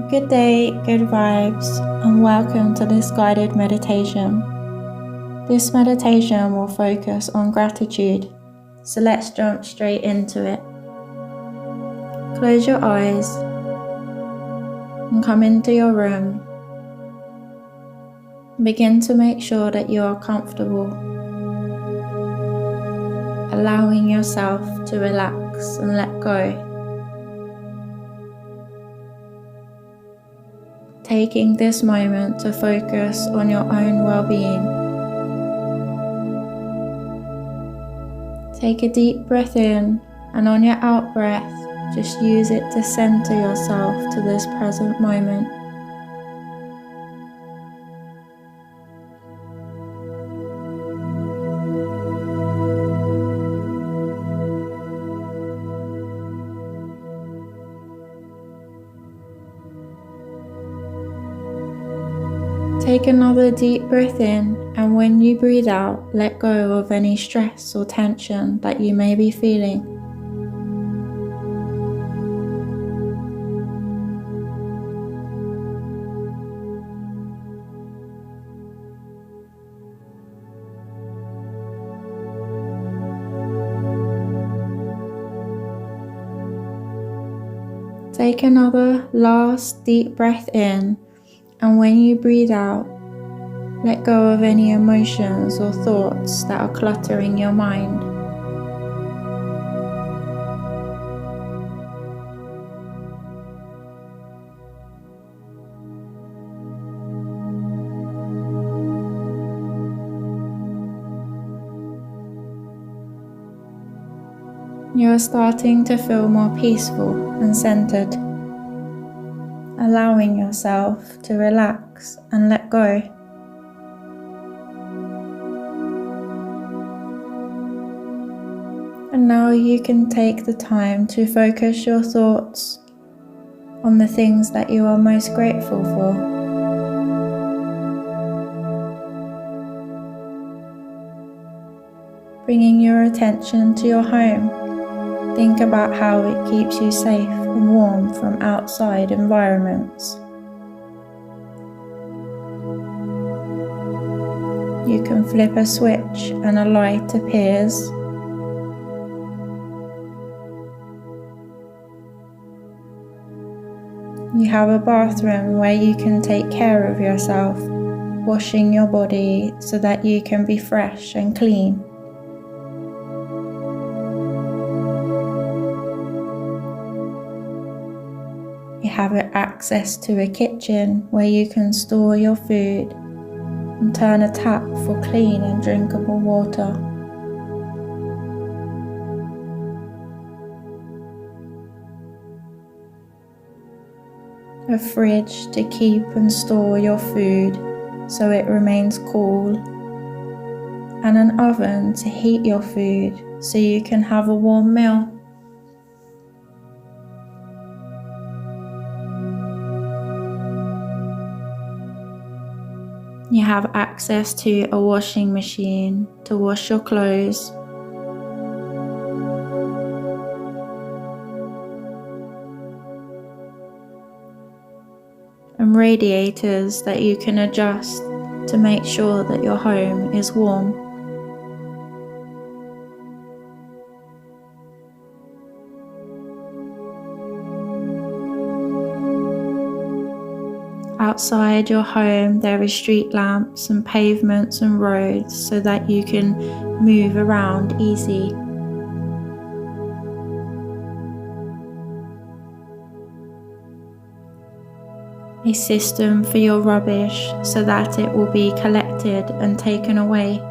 Good day, good vibes, and welcome to this guided meditation. This meditation will focus on gratitude, so let's jump straight into it. Close your eyes and come into your room. Begin to make sure that you are comfortable, allowing yourself to relax and let go. Taking this moment to focus on your own well-being. Take a deep breath in, and on your out breath, just use it to center yourself to this present moment. Take another deep breath in, and when you breathe out, let go of any stress or tension that you may be feeling. Take another last deep breath in, and when you breathe out, let go of any emotions or thoughts that are cluttering your mind. You are starting to feel more peaceful and centered, allowing yourself to relax and let go. And now you can take the time to focus your thoughts on the things that you are most grateful for. Bringing your attention to your home. Think about how it keeps you safe and warm from outside environments. You can flip a switch and a light appears. You have a bathroom where you can take care of yourself, washing your body so that you can be fresh and clean. You have access to a kitchen where you can store your food and turn a tap for clean and drinkable water. A fridge to keep and store your food so it remains cool, and an oven to heat your food so you can have a warm meal. You have access to a washing machine to wash your clothes. And radiators that you can adjust to make sure that your home is warm. Outside your home there is street lamps and pavements and roads so that you can move around easy. A system for your rubbish so that it will be collected and taken away.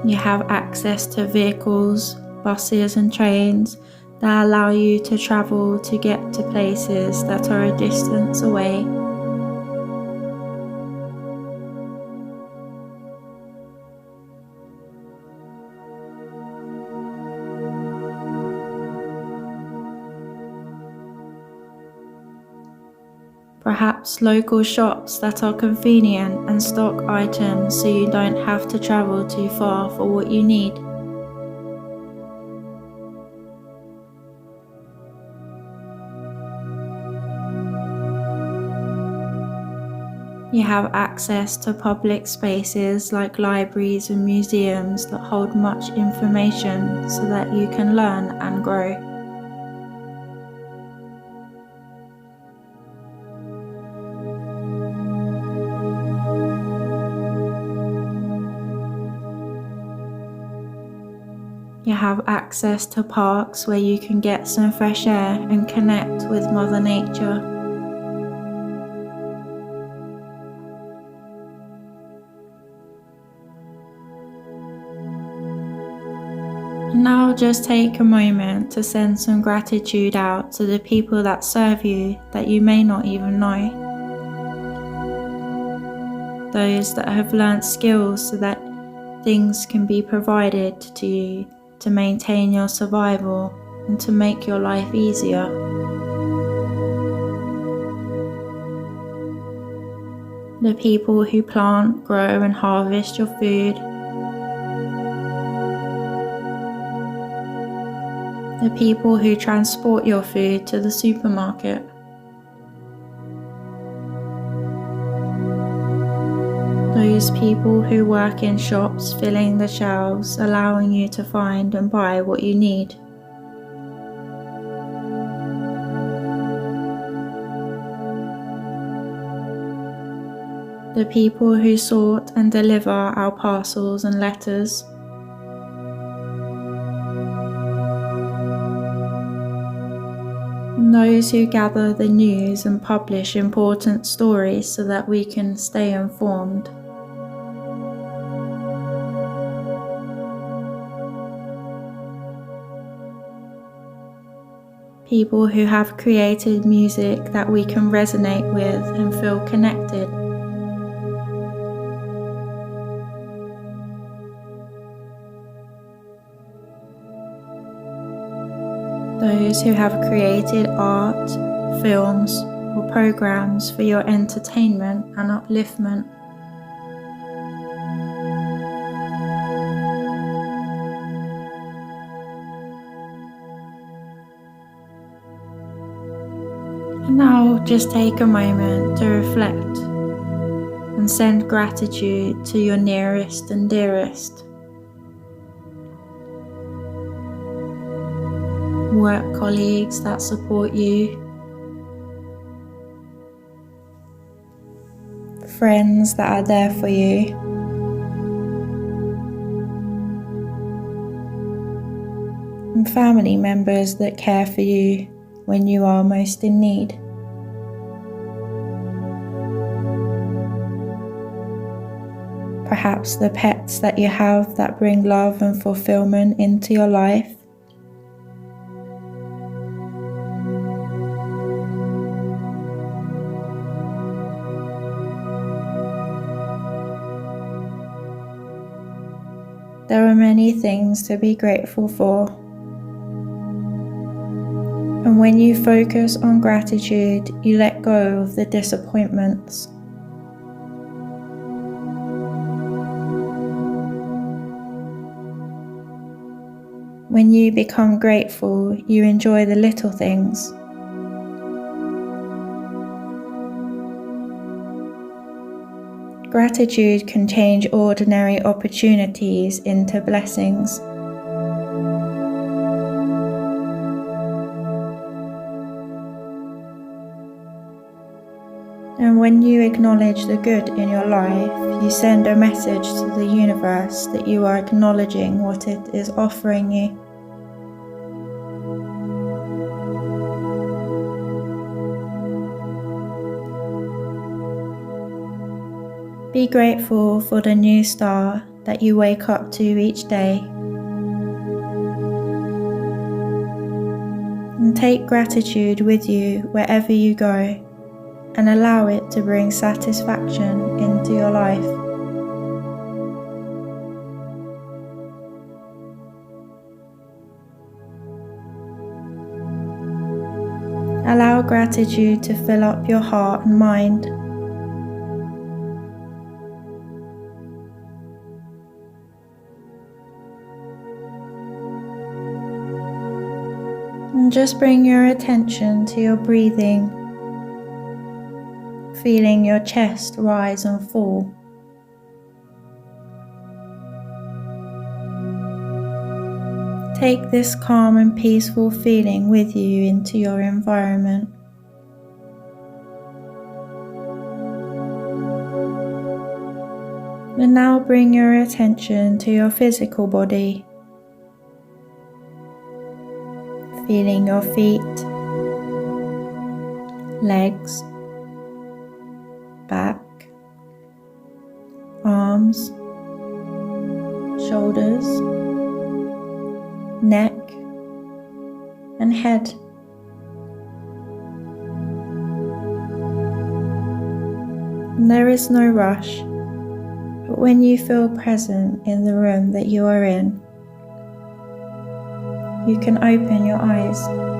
You have access to vehicles, buses and trains that allow you to travel to get to places that are a distance away. Perhaps local shops that are convenient and stock items so you don't have to travel too far for what you need. You have access to public spaces like libraries and museums that hold much information so that you can learn and grow. You have access to parks where you can get some fresh air and connect with Mother Nature. And now just take a moment to send some gratitude out to the people that serve you that you may not even know. Those that have learnt skills so that things can be provided to you to maintain your survival and to make your life easier. The people who plant, grow and harvest your food. The people who transport your food to the supermarket. Those people who work in shops filling the shelves, allowing you to find and buy what you need. The people who sort and deliver our parcels and letters. And those who gather the news and publish important stories so that we can stay informed. People who have created music that we can resonate with and feel connected. Those who have created art, films, or programs for your entertainment and upliftment. And now just take a moment to reflect and send gratitude to your nearest and dearest. Work colleagues that support you, friends that are there for you, and family members that care for you when you are most in need. Perhaps the pets that you have that bring love and fulfillment into your life. There are many things to be grateful for. And when you focus on gratitude, you let go of the disappointments. When you become grateful, you enjoy the little things. Gratitude can change ordinary opportunities into blessings. And when you acknowledge the good in your life, you send a message to the universe that you are acknowledging what it is offering you. Be grateful for the new star that you wake up to each day. And take gratitude with you wherever you go, and allow it to bring satisfaction into your life. Allow gratitude to fill up your heart and mind. And just bring your attention to your breathing, feeling your chest rise and fall. Take this calm and peaceful feeling with you into your environment. And now bring your attention to your physical body, feeling your feet, legs, back, arms, shoulders, neck and head. And there is no rush, but when you feel present in the room that you are in, you can open your eyes.